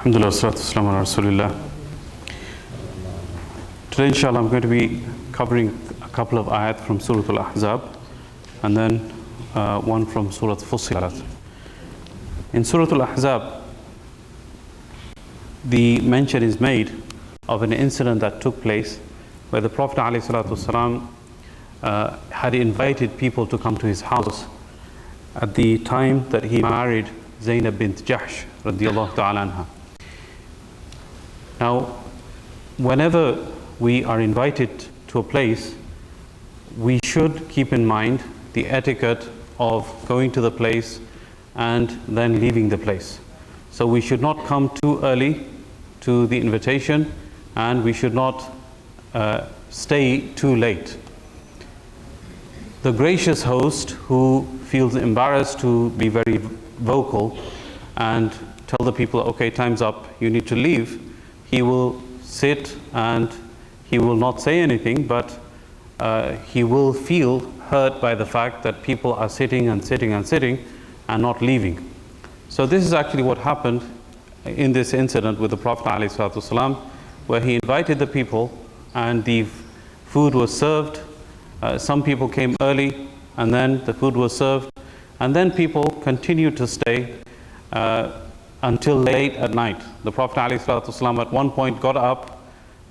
Alhamdulillah, salatu wassalamu ala Rasulillah. Today, inshallah, I'm going to be covering a couple of ayat from Surah Al-Ahzab and then one from Surah Fussilat. In Surah Al-Ahzab, the mention is made of an incident that took place where the Prophet ﷺ had invited people to come to his house at the time that he married Zainab bint Jahsh radiyallahu ta'ala anha. Now, whenever we are invited to a place, we should keep in mind the etiquette of going to the place and then leaving the place. So we should not come too early to the invitation, and we should not stay too late. The gracious host who feels embarrassed to be very vocal and tell the people, okay, time's up, you need to leave, he will sit and he will not say anything, but he will feel hurt by the fact that people are sitting and sitting and sitting and not leaving. So this is actually what happened in this incident with the Prophet ﷺ, where he invited the people and the food was served. Some people came early and then the food was served, and then people continued to stay until late at night. The Prophet ﷺ at one point got up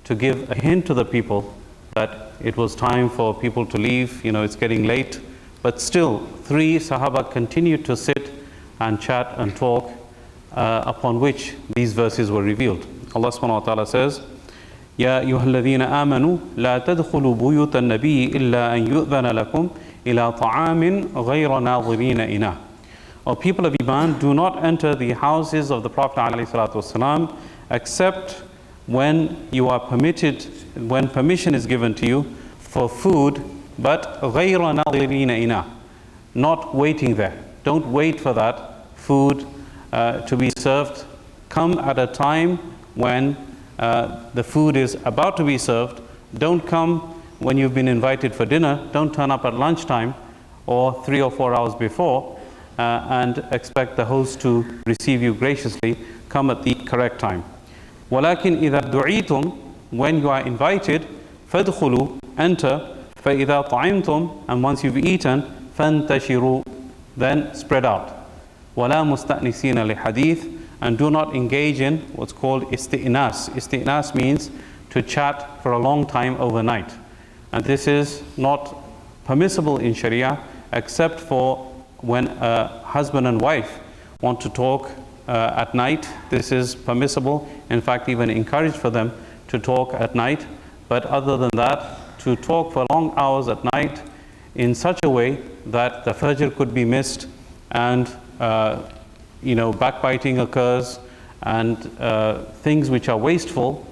to give a hint to the people that it was time for people to leave, it's getting late. But still, 3 Sahaba continued to sit and chat and talk, upon which these verses were revealed. Allah subhanahu wa ta'ala says, يا أيها الذين آمنوا لا تدخلوا بيوت النبي إلا أن يؤذن لكم إلى طعام غير ناظرين إناه. O people of Iman, do not enter the houses of the Prophet ﷺ except when you are permitted, when permission is given to you for food, but غير ناظرين إناه, not waiting there. Don't wait for that food to be served. Come at a time when the food is about to be served. Don't come when you've been invited for dinner. Don't turn up at lunchtime or 3 or 4 hours before and expect the host to receive you graciously. Come at the correct time. وَلَكِنْ إِذَا دُعِيتُمْ, when you are invited, فَادْخُلُوا, enter, فَإِذَا طَعِمْتُمْ, and once you've eaten, فَانْتَشِرُوا, then spread out. وَلَا مُسْتَأْنِسِينَ لِحَدِيثٍ, and do not engage in what's called isti'nas. Isti'nas means to chat for a long time overnight. And this is not permissible in Sharia except for when a husband and wife want to talk at night. This is permissible, in fact even encouraged for them to talk at night. But other than that, to talk for long hours at night in such a way that the Fajr could be missed and backbiting occurs and things which are wasteful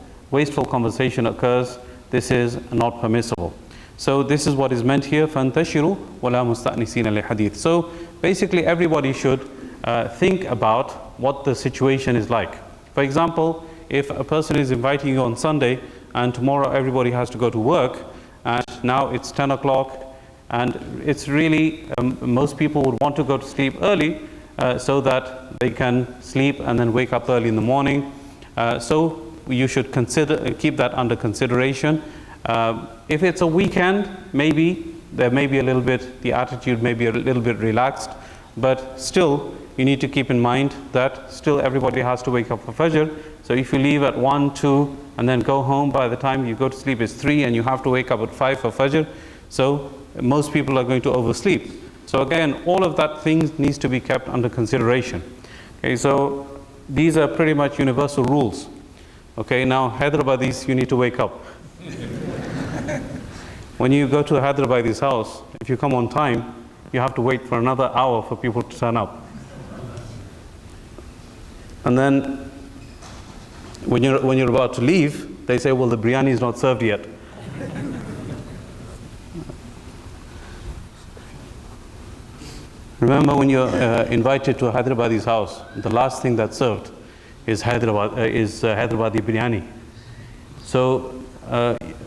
conversation occurs, this is not permissible. So this is what is meant here, فَانْتَشِرُوا وَلَا مُسْتَأْنِسِينَ لِحَدِيثٍ. So basically everybody should think about what the situation is like. For example, if a person is inviting you on Sunday and tomorrow everybody has to go to work and now it's 10 o'clock and it's really, most people would want to go to sleep early so that they can sleep and then wake up early in the morning. So you should keep that under consideration. If it's a weekend, maybe there may be a little bit, the attitude may be a little bit relaxed, but still you need to keep in mind that still everybody has to wake up for Fajr. So if you leave at 1, 2 and then go home, by the time you go to sleep it's 3 and you have to wake up at 5 for Fajr, so most people are going to oversleep. So again, all of that things needs to be kept under consideration. Okay, so these are pretty much universal rules. Okay, now Hyderabadis, you need to wake up. When you go to Hyderabadi's house, if you come on time, you have to wait for another hour for people to turn up. And then when you're about to leave, they say, well, the biryani is not served yet. Remember, when you're invited to a Hyderabadi's house, the last thing that's served is Hyderabadi biryani. So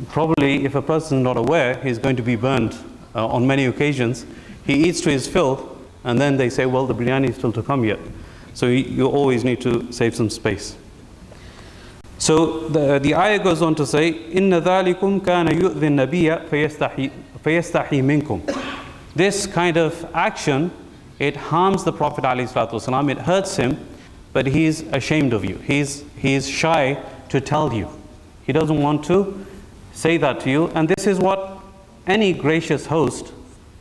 probably if a person is not aware, he's going to be burned on many occasions. He eats to his fill and then they say, well, the biryani is still to come yet. So you always need to save some space. So the ayah goes on to say, إِنَّ ذَلِكُمْ كَانَ يُؤْذِي النَّبِيَّ فَيَسْتَحِي مِنْكُمْ. This kind of action, it harms the Prophet ﷺ, it hurts him, but he's ashamed of you. He's shy to tell you. He doesn't want to say that to you, and this is what any gracious host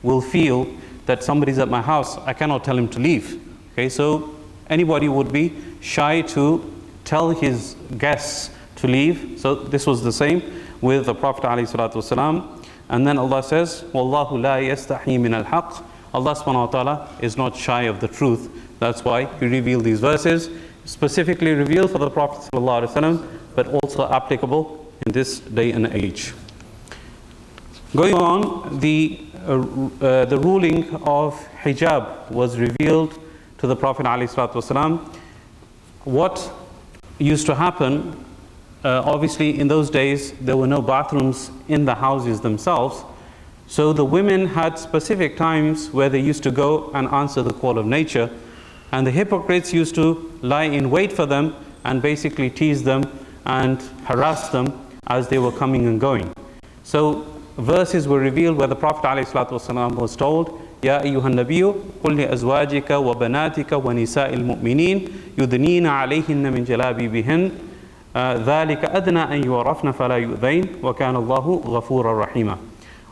will feel, that somebody's at my house, I cannot tell him to leave. Okay, so anybody would be shy to tell his guests to leave. So this was the same with the Prophet ﷺ. And then Allah says, وَاللَّهُ لَا يَسْتَحِي مِنَ الْحَقِّ. Allah subhanahu wa ta'ala is not shy of the truth. That's why He revealed these verses, specifically revealed for the Prophet ﷺ, but also applicable in this day and age. Going on, the ruling of hijab was revealed to the Prophet ﷺ. What used to happen, obviously in those days there were no bathrooms in the houses themselves, so the women had specific times where they used to go and answer the call of nature, and the hypocrites used to lie in wait for them and basically tease them and harass them as they were coming and going. So verses were revealed where the Prophet ﷺ was told, يا أيها النبي قل لأزواجك وبناتك ونساء المؤمنين يدنين عليهن من جلابيبهن ذلك أدنى أن يعرفن فلا يؤذين وكان الله غفورا رحيما.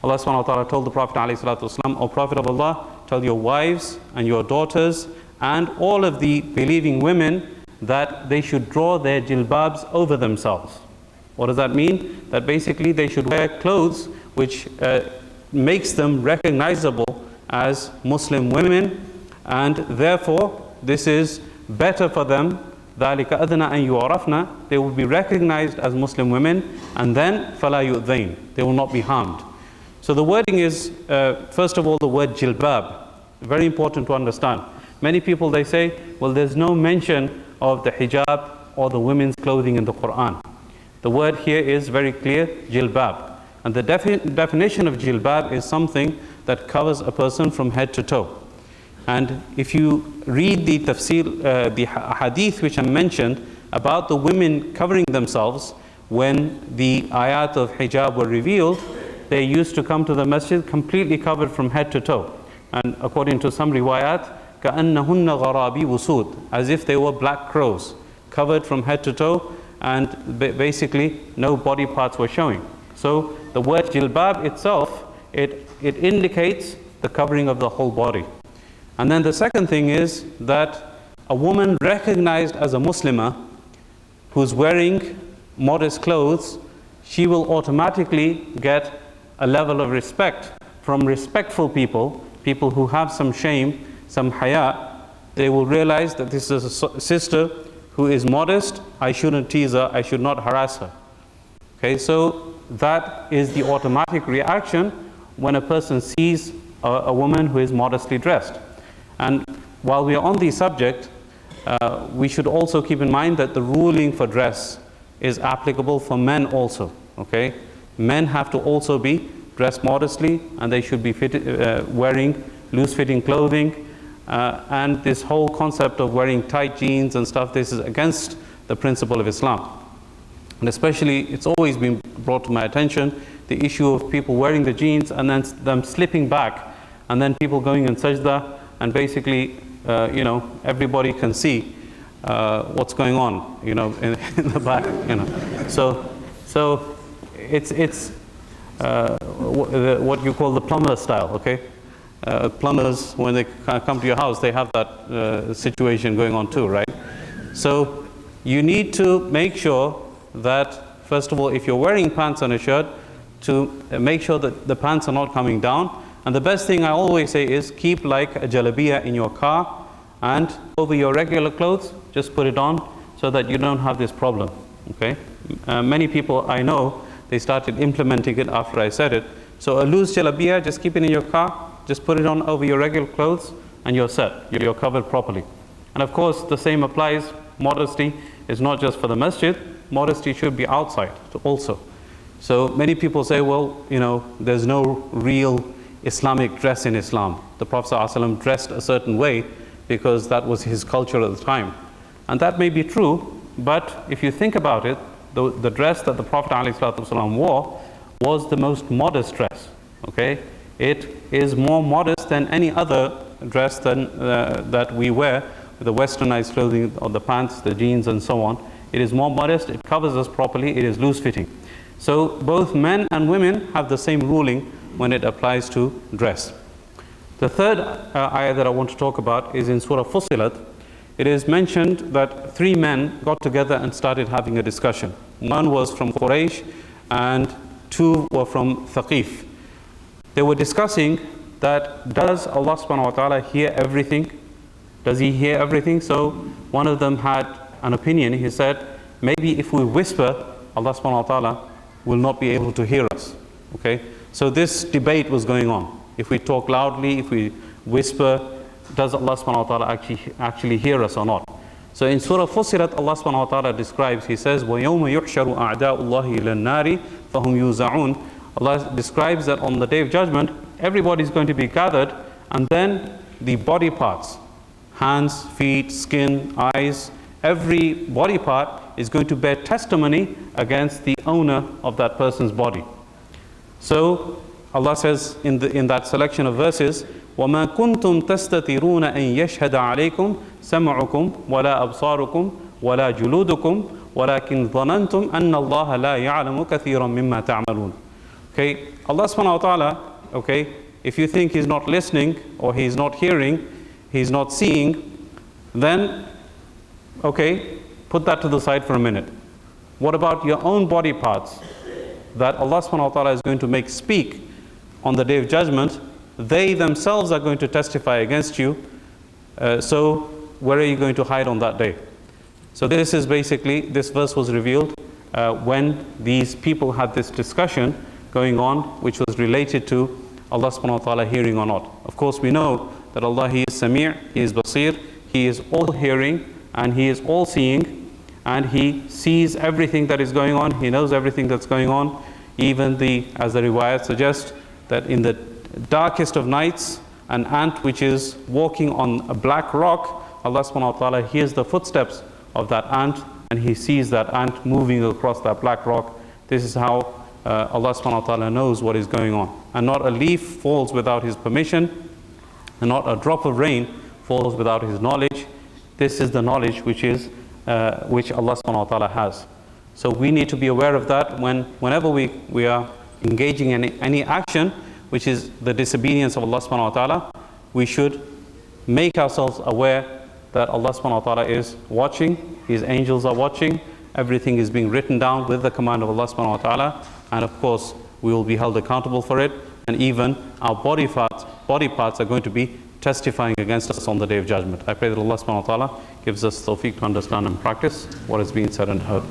Allah subhanahu wa ta'ala told the Prophet ﷺ, O Prophet of Allah, tell your wives and your daughters and all of the believing women that they should draw their jilbabs over themselves. What does that mean? That basically they should wear clothes which makes them recognizable as Muslim women, and therefore this is better for them. ذَلِكَ أَدْنَى أَن يُعْرَفْنَا. They will be recognized as Muslim women, and then فَلَا يُؤْذَيْن. They will not be harmed. So the wording is, first of all, the word jilbab. Very important to understand. Many people, they say, well, there's no mention of the hijab or the women's clothing in the Quran. The word here is very clear, jilbab. And the definition of jilbab is something that covers a person from head to toe. And if you read the tafsir, the hadith which I mentioned about the women covering themselves, when the ayat of hijab were revealed, they used to come to the masjid completely covered from head to toe. And according to some riwayat, كَأَنَّهُنَّ غَرَابِي وُسُودٍ, as if they were black crows, covered from head to toe, and basically no body parts were showing. So the word jilbab itself, it indicates the covering of the whole body. And then the second thing is that a woman recognized as a Muslimah who's wearing modest clothes, she will automatically get a level of respect from respectful people, people who have some shame, some haya. They will realize that this is a sister who is modest, I shouldn't tease her, I should not harass her. Okay, so that is the automatic reaction when a person sees a woman who is modestly dressed. And while we are on the subject, we should also keep in mind that the ruling for dress is applicable for men also. Okay, men have to also be dressed modestly, and they should be wearing loose-fitting clothing. And this whole concept of wearing tight jeans and stuff, this is against the principle of Islam. And especially, it's always been brought to my attention, the issue of people wearing the jeans and then them slipping back, and then people going in sajda, and basically, everybody can see what's going on, in the back, So it's what you call the plumber style, okay? Plumbers, when they come to your house, they have that situation going on too, right? So you need to make sure that, first of all, if you're wearing pants on a shirt, to make sure that the pants are not coming down. And the best thing I always say is keep like a jalabiya in your car, and over your regular clothes, just put it on so that you don't have this problem, okay? Many people I know, they started implementing it after I said it. So a loose jalabiya, just keep it in your car, just put it on over your regular clothes, and you're set. You're covered properly. And of course, the same applies. Modesty is not just for the masjid. Modesty should be outside also. So many people say, well, there's no real Islamic dress in Islam. The Prophet ﷺ dressed a certain way because that was his culture at the time. And that may be true, but if you think about it, the dress that the Prophet ﷺ wore was the most modest dress. Okay, it is more modest than any other dress that we wear, the westernized clothing, or the pants, the jeans, and so on. It is more modest. It covers us properly. It is loose fitting. So both men and women have the same ruling when it applies to dress. The third ayah that I want to talk about is in Surah Fussilat. It is mentioned that 3 men got together and started having a discussion. One was from Quraysh and 2 were from Thaqif. They were discussing that, does Allah subhanahu wa ta'ala hear everything? Does He hear everything? So one of them had an opinion. He said, maybe if we whisper, Allah subhanahu wa ta'ala will not be able to hear us. Okay? So this debate was going on. If we talk loudly, if we whisper, does Allah subhanahu wa ta'ala actually hear us or not? So in Surah Fussilat, Allah subhanahu wa ta'ala describes, He says, وَيَوْمَ يُحْشَرُ أَعْدَاءُ اللَّهِ إِلَى النَّارِ فَهُمْ يُوزَعُونَ. Allah describes that on the Day of Judgment, everybody is going to be gathered, and then the body parts, hands, feet, skin, eyes, every body part is going to bear testimony against the owner of that person's body. So Allah says in that selection of verses, وَمَا كُنْتُمْ تَسْتَتِرُونَ أَن يَشْهَدَ عَلَيْكُمْ سَمْعُكُمْ وَلَا أَبْصَارُكُمْ وَلَا جُلُودُكُمْ وَلَكِنْ ظَنَنْتُمْ أَنَّ اللَّهَ لَا يَعْلَمُ كَثِيرًا مِمَّا تَعْمَلُونَ. Okay, Allah subhanahu wa ta'ala, okay, if you think He's not listening, or He's not hearing, He's not seeing, then, okay, put that to the side for a minute. What about your own body parts that Allah subhanahu wa ta'ala is going to make speak on the Day of Judgment? They themselves are going to testify against you. So where are you going to hide on that day? So this is basically, this verse was revealed when these people had this discussion going on, which was related to Allah subhanahu wa ta'ala hearing or not. Of course, we know that Allah, He is Sami', He is Basir, He is all hearing, and He is all seeing, and He sees everything that is going on. He knows everything that's going on. Even as the riwayat suggests, that in the darkest of nights, an ant which is walking on a black rock, Allah subhanahu wa ta'ala hears the footsteps of that ant, and He sees that ant moving across that black rock. This is how Allah subhanahu wa ta'ala knows what is going on. And not a leaf falls without His permission, and not a drop of rain falls without His knowledge. This is the knowledge which Allah subhanahu wa ta'ala has. So we need to be aware of that whenever we are engaging in any action which is the disobedience of Allah subhanahu wa ta'ala. We should make ourselves aware that Allah subhanahu wa ta'ala is watching, His angels are watching, everything is being written down with the command of Allah subhanahu wa ta'ala, and of course we will be held accountable for it, and even our body parts are going to be testifying against us on the Day of Judgment. I pray that Allah subhanahu wa ta'ala gives us tawfiq to understand and practice what has been said and heard.